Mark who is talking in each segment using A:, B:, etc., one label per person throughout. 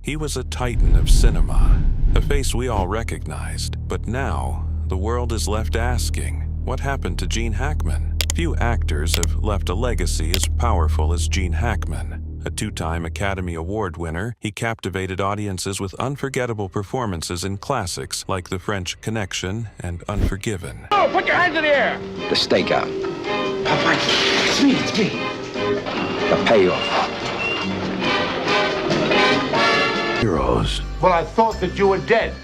A: He was a titan of cinema, a face we all recognized. But now, the world is left asking, what happened to Gene Hackman? Few actors have left a legacy as powerful as Gene Hackman. A two-time Academy Award winner, he captivated audiences with unforgettable performances in classics like The French Connection and Unforgiven.
B: Oh, put your hands in the air!
C: The stakeout.
B: Papa, it's me.
C: The payoff.
D: Heroes.
B: Well, I thought that you were dead.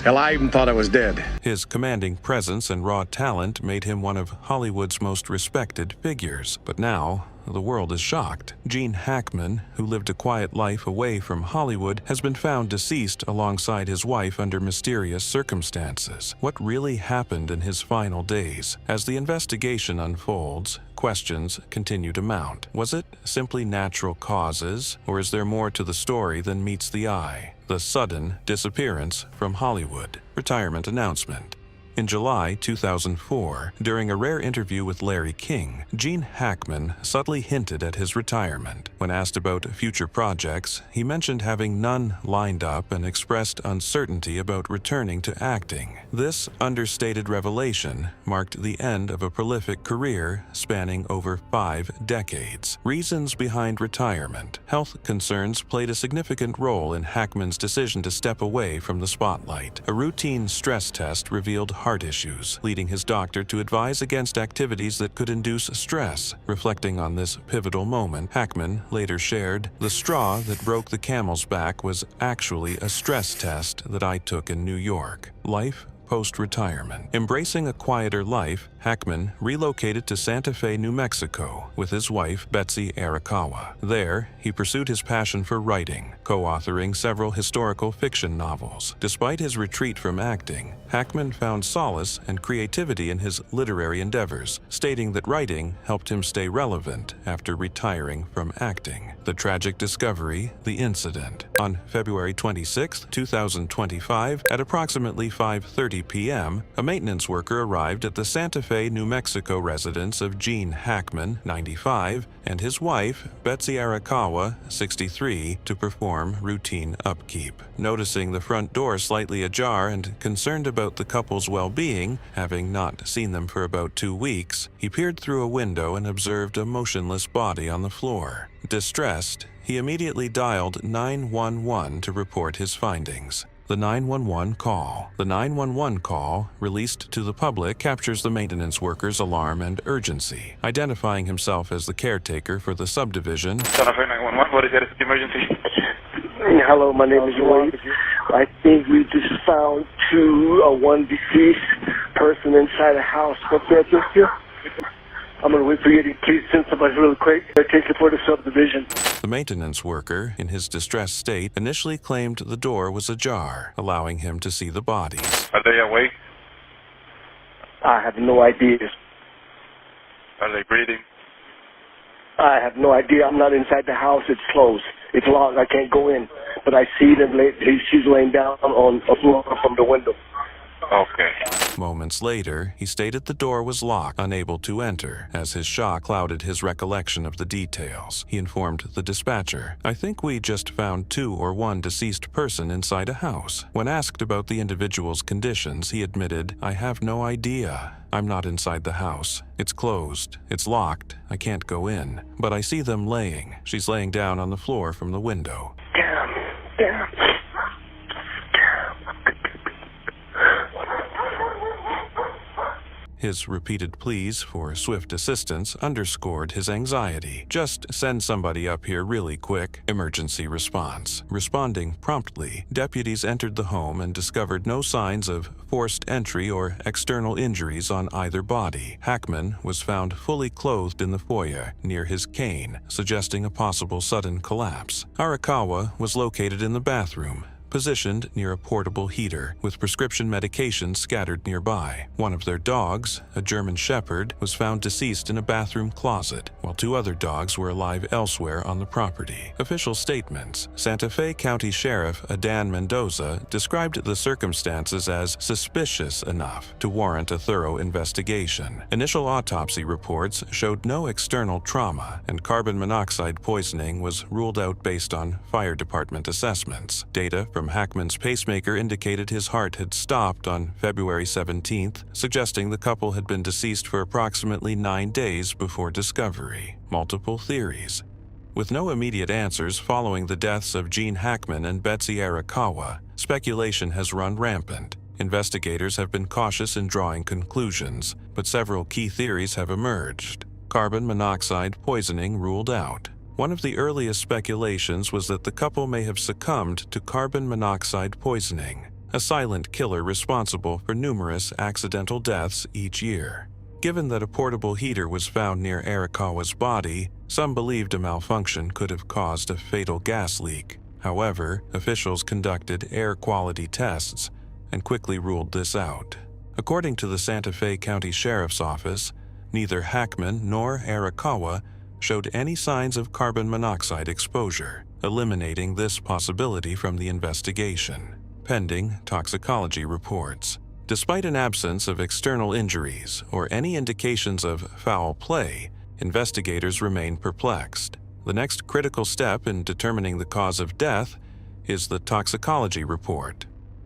D: Hell, I even thought I was dead.
A: His commanding presence and raw talent made him one of Hollywood's most respected figures. But now, the world is shocked. Gene Hackman, who lived a quiet life away from Hollywood, has been found deceased alongside his wife under mysterious circumstances. What really happened in his final days? As the investigation unfolds, questions continue to mount. Was it simply natural causes, or is there more to the story than meets the eye? The sudden disappearance from Hollywood. Retirement announcement. In July 2004, during a rare interview with Larry King, Gene Hackman subtly hinted at his retirement. When asked about future projects, he mentioned having none lined up and expressed uncertainty about returning to acting. This understated revelation marked the end of a prolific career spanning over 5 decades. Reasons behind retirement. Health concerns played a significant role in Hackman's decision to step away from the spotlight. A routine stress test revealed heart issues, leading his doctor to advise against activities that could induce stress. Reflecting on this pivotal moment, Hackman later shared, "The straw that broke the camel's back was actually a stress test that I took in New York." Life post-retirement. Embracing a quieter life, Hackman relocated to Santa Fe, New Mexico, with his wife, Betsy Arakawa. There, he pursued his passion for writing, co-authoring several historical fiction novels. Despite his retreat from acting, Hackman found solace and creativity in his literary endeavors, stating that writing helped him stay relevant after retiring from acting. The tragic discovery, the incident. On February 26, 2025, at approximately 5:30 p.m., a maintenance worker arrived at the Santa Fe, New Mexico residence of Gene Hackman, 95, and his wife, Betsy Arakawa, 63, to perform routine upkeep. Noticing the front door slightly ajar and concerned about the couple's well-being, having not seen them for about 2 weeks, he peered through a window and observed a motionless body on the floor. Distressed, he immediately dialed 911 to report his findings. The 911 call. The 911 call, released to the public, captures the maintenance worker's alarm and urgency. Identifying himself as the caretaker for the subdivision,
E: Santa Fe 911, what is the emergency?
F: Hello, my name is Wade. I think we just found one deceased person inside a house. What's the address here? I'm going to wait for you to please send somebody really quick. Take it for the subdivision.
A: The maintenance worker, in his distressed state, initially claimed the door was ajar, allowing him to see the bodies.
E: Are they awake?
F: I have no idea.
E: Are they breathing?
F: I have no idea. I'm not inside the house. It's closed. It's locked. I can't go in. But I see them. She's laying down on a floor from the window.
E: Okay.
A: Moments later, he stated the door was locked, unable to enter, as his shock clouded his recollection of the details. He informed the dispatcher, "I think we just found 2 or 1 deceased person inside a house." When asked about the individual's conditions, he admitted, "I have no idea. I'm not inside the house. It's closed. It's locked. I can't go in. But I see them laying." She's laying down on the floor from the window.
F: Damn.
A: His repeated pleas for swift assistance underscored his anxiety. "Just send somebody up here really quick." Emergency response. Responding promptly, deputies entered the home and discovered no signs of forced entry or external injuries on either body. Hackman was found fully clothed in the foyer near his cane, suggesting a possible sudden collapse. Arakawa was located in the bathroom, positioned near a portable heater, with prescription medications scattered nearby. One of their dogs, a German Shepherd, was found deceased in a bathroom closet, while 2 other dogs were alive elsewhere on the property. Official statements: Santa Fe County Sheriff Adan Mendoza described the circumstances as suspicious enough to warrant a thorough investigation. Initial autopsy reports showed no external trauma, and carbon monoxide poisoning was ruled out based on fire department assessments. Data from Hackman's pacemaker indicated his heart had stopped on February 17th, suggesting the couple had been deceased for approximately 9 days before discovery. Multiple theories. With no immediate answers following the deaths of Gene Hackman and Betsy Arakawa, speculation has run rampant. Investigators have been cautious in drawing conclusions, but several key theories have emerged. Carbon monoxide poisoning ruled out. One of the earliest speculations was that the couple may have succumbed to carbon monoxide poisoning, a silent killer responsible for numerous accidental deaths each year. Given that a portable heater was found near Arakawa's body, some believed a malfunction could have caused a fatal gas leak. However, officials conducted air quality tests and quickly ruled this out. According to the Santa Fe County Sheriff's Office, neither Hackman nor Arakawa showed any signs of carbon monoxide exposure, eliminating this possibility from the investigation. Pending toxicology reports. Despite an absence of external injuries or any indications of foul play, investigators remain perplexed. The next critical step in determining the cause of death is the toxicology report,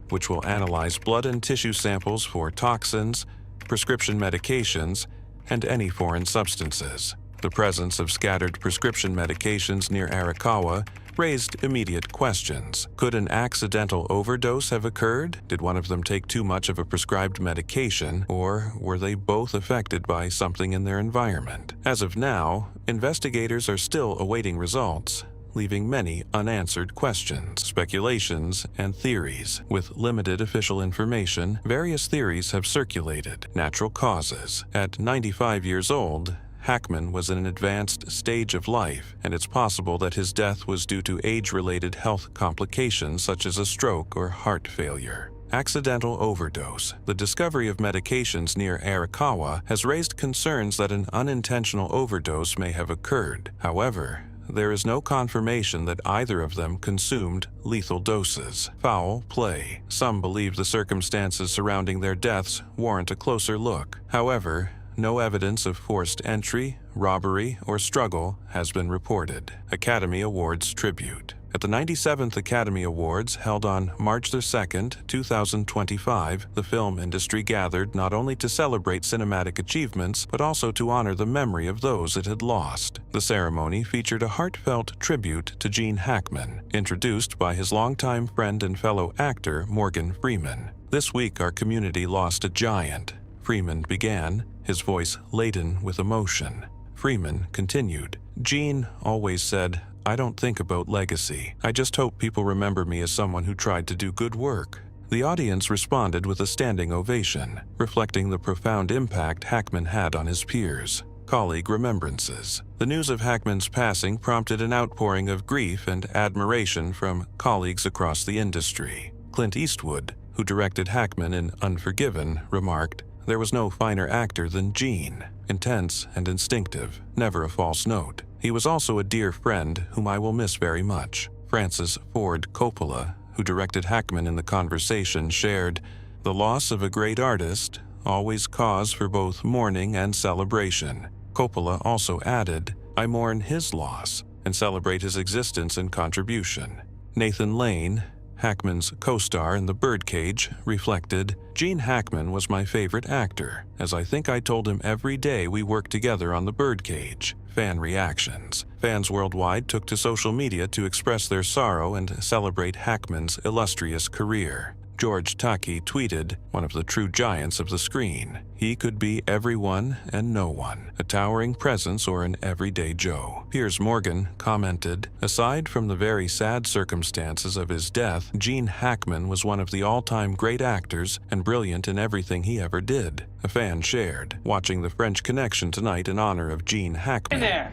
A: which will analyze blood and tissue samples for toxins, prescription medications, and any foreign substances. The presence of scattered prescription medications near Arakawa raised immediate questions. Could an accidental overdose have occurred? Did one of them take too much of a prescribed medication, or were they both affected by something in their environment? As of now, investigators are still awaiting results, leaving many unanswered questions, speculations, and theories. With limited official information, various theories have circulated. Natural causes. At 95 years old, Hackman was in an advanced stage of life, and it's possible that his death was due to age-related health complications such as a stroke or heart failure. Accidental overdose. The discovery of medications near Arakawa has raised concerns that an unintentional overdose may have occurred. However, there is no confirmation that either of them consumed lethal doses. Foul play. Some believe the circumstances surrounding their deaths warrant a closer look. However, no evidence of forced entry, robbery, or struggle has been reported. Academy Awards Tribute. At the 97th Academy Awards, held on March 2, 2025, the film industry gathered not only to celebrate cinematic achievements, but also to honor the memory of those it had lost. The ceremony featured a heartfelt tribute to Gene Hackman, introduced by his longtime friend and fellow actor Morgan Freeman. This week, our community lost a giant. Freeman began, his voice laden with emotion. Freeman continued, "Gene always said, I don't think about legacy. I just hope people remember me as someone who tried to do good work." The audience responded with a standing ovation, reflecting the profound impact Hackman had on his peers. Colleague remembrances. The news of Hackman's passing prompted an outpouring of grief and admiration from colleagues across the industry. Clint Eastwood, who directed Hackman in Unforgiven, remarked, "There was no finer actor than Gene. Intense and instinctive, never a false note. He was also a dear friend whom I will miss very much." Francis Ford Coppola, who directed Hackman in The Conversation, shared, "The loss of a great artist, always cause for both mourning and celebration." Coppola also added, "I mourn his loss and celebrate his existence and contribution." Nathan Lane, Hackman's co-star in The Birdcage, reflected, "Gene Hackman was my favorite actor, as I think I told him every day we worked together on The Birdcage." Fan reactions. Fans worldwide took to social media to express their sorrow and celebrate Hackman's illustrious career. George Takei tweeted, "One of the true giants of the screen. He could be everyone and no one, a towering presence or an everyday Joe." Piers Morgan commented, "Aside from the very sad circumstances of his death, Gene Hackman was one of the all-time great actors and brilliant in everything he ever did." A fan shared, "Watching The French Connection tonight in honor of Gene Hackman."
B: In there.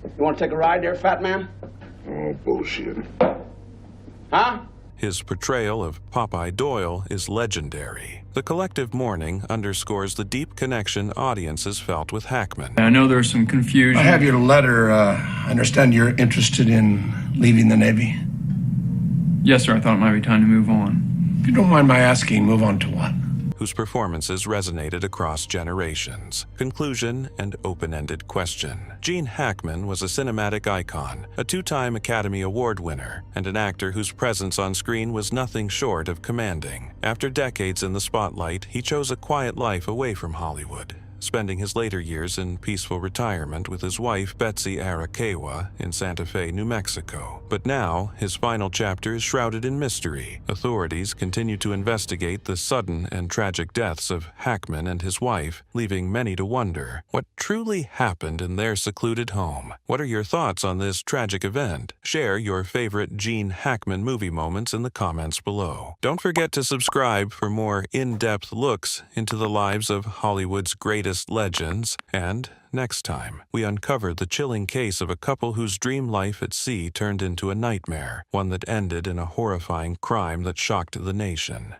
G: You want to take a ride there, fat man?
D: Oh, bullshit.
G: Huh?
A: His portrayal of Popeye Doyle is legendary. The collective mourning underscores the deep connection audiences felt with Hackman.
G: I know there's some confusion.
D: I have your letter. I understand you're interested in leaving the Navy.
G: Yes, sir. I thought it might be time to move on.
D: If you don't mind my asking, move on to what?
A: Whose performances resonated across generations. Conclusion and open-ended question. Gene Hackman was a cinematic icon, a two-time Academy Award winner, and an actor whose presence on screen was nothing short of commanding. After decades in the spotlight, he chose a quiet life away from Hollywood, spending his later years in peaceful retirement with his wife Betsy Arakewa in Santa Fe, New Mexico. But now, his final chapter is shrouded in mystery. Authorities continue to investigate the sudden and tragic deaths of Hackman and his wife, leaving many to wonder what truly happened in their secluded home. What are your thoughts on this tragic event? Share your favorite Gene Hackman movie moments in the comments below. Don't forget to subscribe for more in-depth looks into the lives of Hollywood's greatest legends, and next time, we uncover the chilling case of a couple whose dream life at sea turned into a nightmare, one that ended in a horrifying crime that shocked the nation.